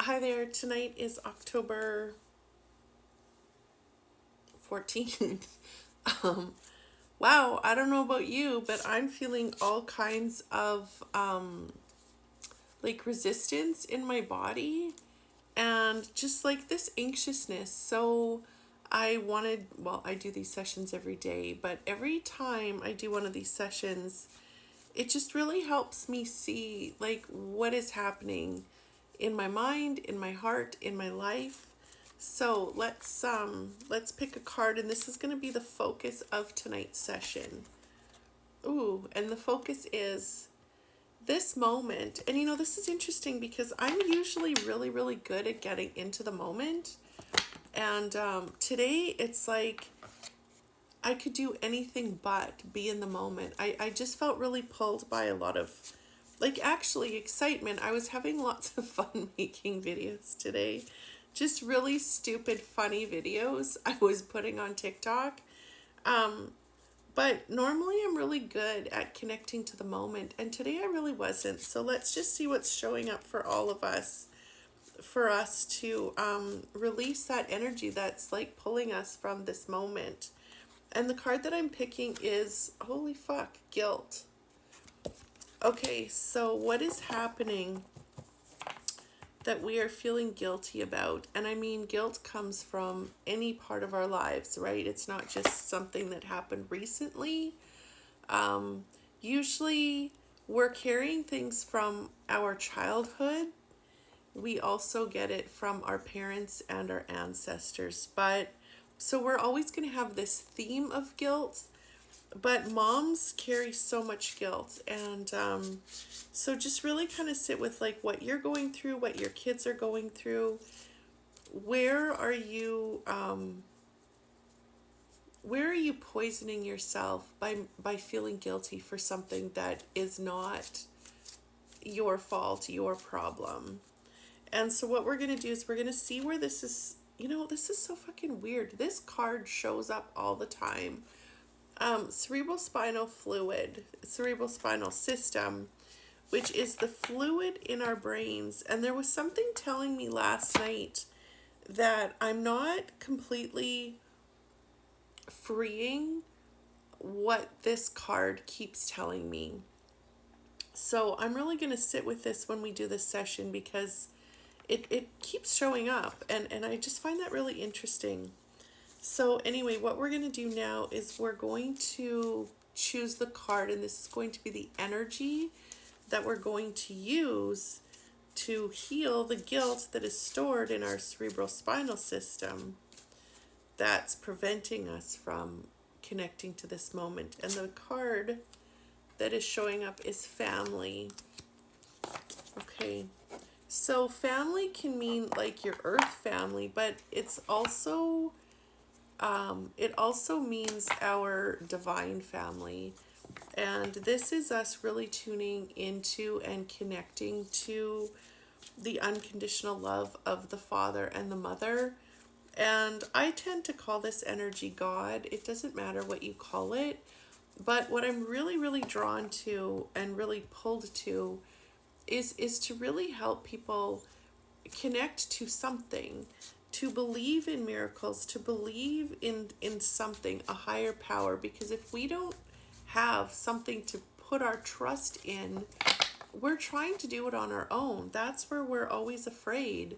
Hi there. Tonight is October 14th. Um, wow, I don't know about you, but I'm feeling all kinds of like resistance in my body and just like this anxiousness. So I do these sessions every day, but every time I do one of these sessions, it just really helps me see like what is happening in my mind, in my heart, in my life. So let's pick a card, and this is going to be the focus of tonight's session. Ooh, and the focus is this moment. And this is interesting because I'm usually really good at getting into the moment. And today it's like I could do anything but be in the moment. I just felt really pulled by a lot of, like, actually excitement. I was having lots of fun making videos today. Just really stupid, funny videos I was putting on TikTok. Um, but normally I'm really good at connecting to the moment, and today I really wasn't. So let's just see what's showing up for all of us, for us to release that energy that's like pulling us from this moment. And the card that I'm picking is, holy fuck, guilt. Okay, so what is happening that we are feeling guilty about? And I mean, guilt comes from any part of our lives, right? It's not just something that happened recently. Um, Usually, we're carrying things from our childhood. We also get it from our parents and our ancestors. But so we're always going to have this theme of guilt, but moms carry so much guilt. And so just really kind of sit with like what you're going through, what your kids are going through. Where are you where are you poisoning yourself by feeling guilty for something that is not your fault, your problem? And so what we're going to do is we're going to see where this is. This is so fucking weird. This card shows up all the time. Cerebral spinal fluid, cerebral spinal system, which is the fluid in our brains. And there was something telling me last night that I'm not completely freeing what this card keeps telling me. So I'm really going to sit with this when we do this session because it keeps showing up, and I just find that really interesting. So anyway, what we're going to do now is we're going to choose the card, and this is going to be the energy that we're going to use to heal the guilt that is stored in our cerebral spinal system that's preventing us from connecting to this moment. And the card that is showing up is family. Okay. So family can mean like your earth family, but it also means our divine family. And this is us really tuning into and connecting to the unconditional love of the father and the mother. And I tend to call this energy God. It doesn't matter what you call it. But what I'm really drawn to and really pulled to is to really help people connect to something, to believe in miracles, to believe in something, a higher power. Because if we don't have something to put our trust in, we're trying to do it on our own. That's where we're always afraid,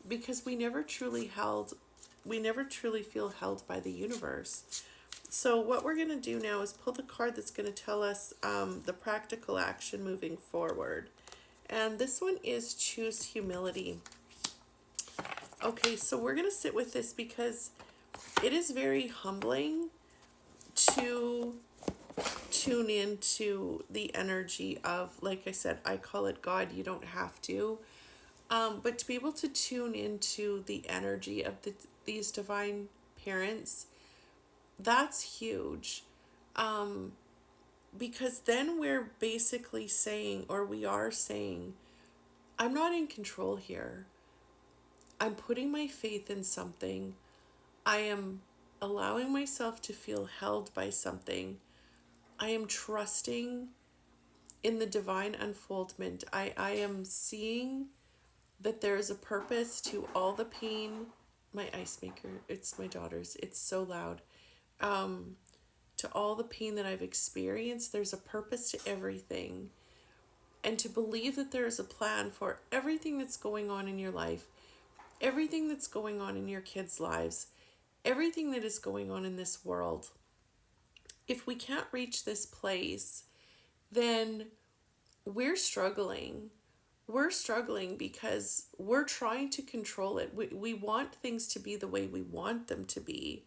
because we never truly feel held by the universe. So what we're going to do now is pull the card that's going to tell us the practical action moving forward. And this one is choose humility. Okay, so we're going to sit with this because it is very humbling to tune into the energy of, like I said, I call it God. You don't have to. But to be able to tune into the energy of these divine parents, that's huge. Because then we're basically saying, or we are saying, I'm not in control here. I'm putting my faith in something. I am allowing myself to feel held by something. I am trusting in the divine unfoldment. I am seeing that there is a purpose to all the pain. My ice maker, it's my daughter's, it's so loud. To all the pain that I've experienced, there's a purpose to everything. And to believe that there is a plan for everything that's going on in your life, everything that's going on in your kids' lives, everything that is going on in this world. If we can't reach this place, then we're struggling. We're struggling because we're trying to control it. We want things to be the way we want them to be.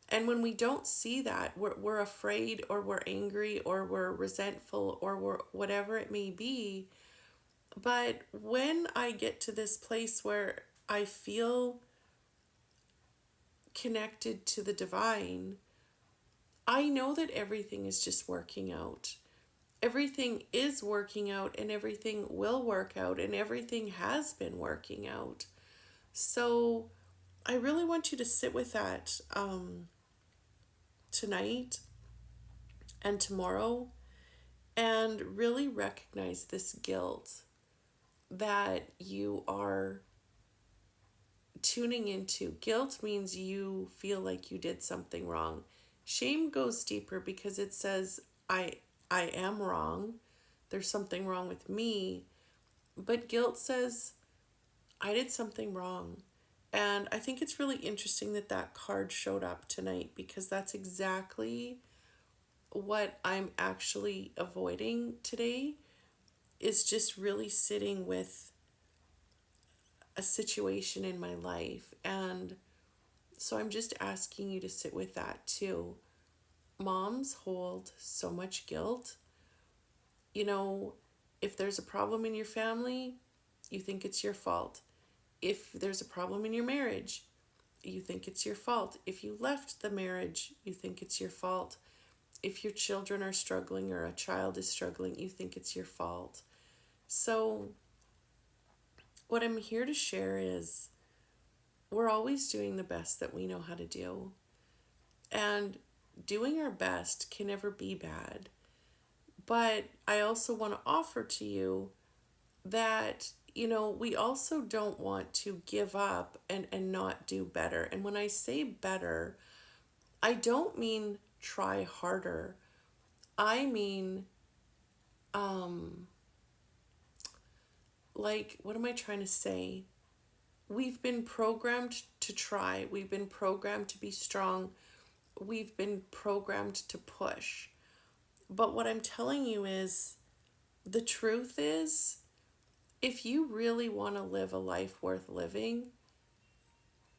And when we don't see that, we're afraid, or we're angry, or we're resentful, or we're whatever it may be. But when I get to this place where I feel connected to the divine, I know that everything is just working out. Everything is working out, and everything will work out, and everything has been working out. So I really want you to sit with that tonight and tomorrow, and really recognize this guilt that you are tuning into. Guilt means you feel like you did something wrong. Shame goes deeper because it says, I am wrong. There's something wrong with me. But guilt says, I did something wrong. And I think it's really interesting that that card showed up tonight, because that's exactly what I'm actually avoiding today, is just really sitting with a situation in my life. And so I'm just asking you to sit with that too. Moms hold so much guilt. You know, if there's a problem in your family, you think it's your fault. If there's a problem in your marriage, you think it's your fault. If you left the marriage, you think it's your fault. If your children are struggling, or a child is struggling, you think it's your fault. So what I'm here to share is, we're always doing the best that we know how to do. And doing our best can never be bad. But I also want to offer to you that, we also don't want to give up and not do better. And when I say better, I don't mean try harder. I mean, like, what am I trying to say? We've been programmed to try. We've been programmed to be strong. We've been programmed to push. But what I'm telling you is, the truth is, if you really want to live a life worth living,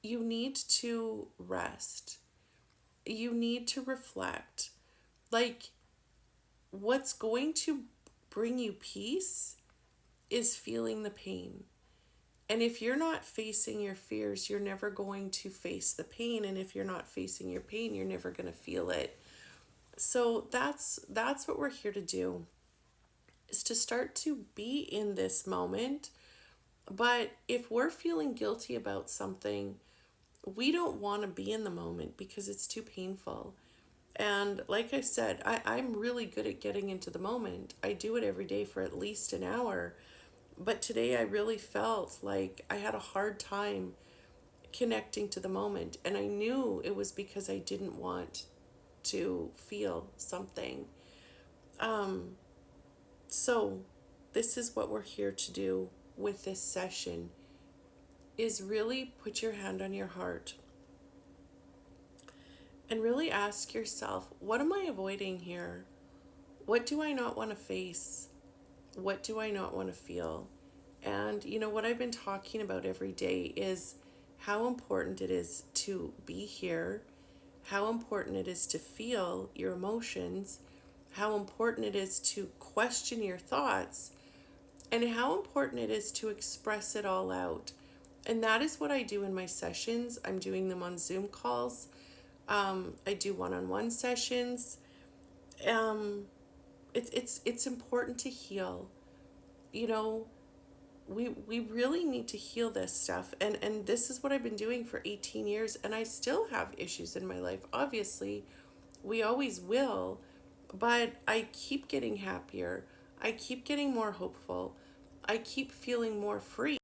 you need to rest. You need to reflect. Like, what's going to bring you peace is feeling the pain. And if you're not facing your fears, you're never going to face the pain. And if you're not facing your pain, you're never going to feel it. So that's what we're here to do, is to start to be in this moment. But if we're feeling guilty about something, we don't want to be in the moment because it's too painful. And like I said, I'm really good at getting into the moment. I do it every day for at least an hour. But today I really felt like I had a hard time connecting to the moment. And I knew it was because I didn't want to feel something. So this is what we're here to do with this session, is really put your hand on your heart and really ask yourself, what am I avoiding here? What do I not want to face? What do I not want to feel? And what I've been talking about every day is how important it is to be here, how important it is to feel your emotions, how important it is to question your thoughts, and how important it is to express it all out. And that is what I do in my sessions. I'm doing them on Zoom calls. I do one-on-one sessions. It's important to heal. We really need to heal this stuff. And this is what I've been doing for 18 years, and I still have issues in my life. Obviously, we always will, but I keep getting happier. I keep getting more hopeful. I keep feeling more free.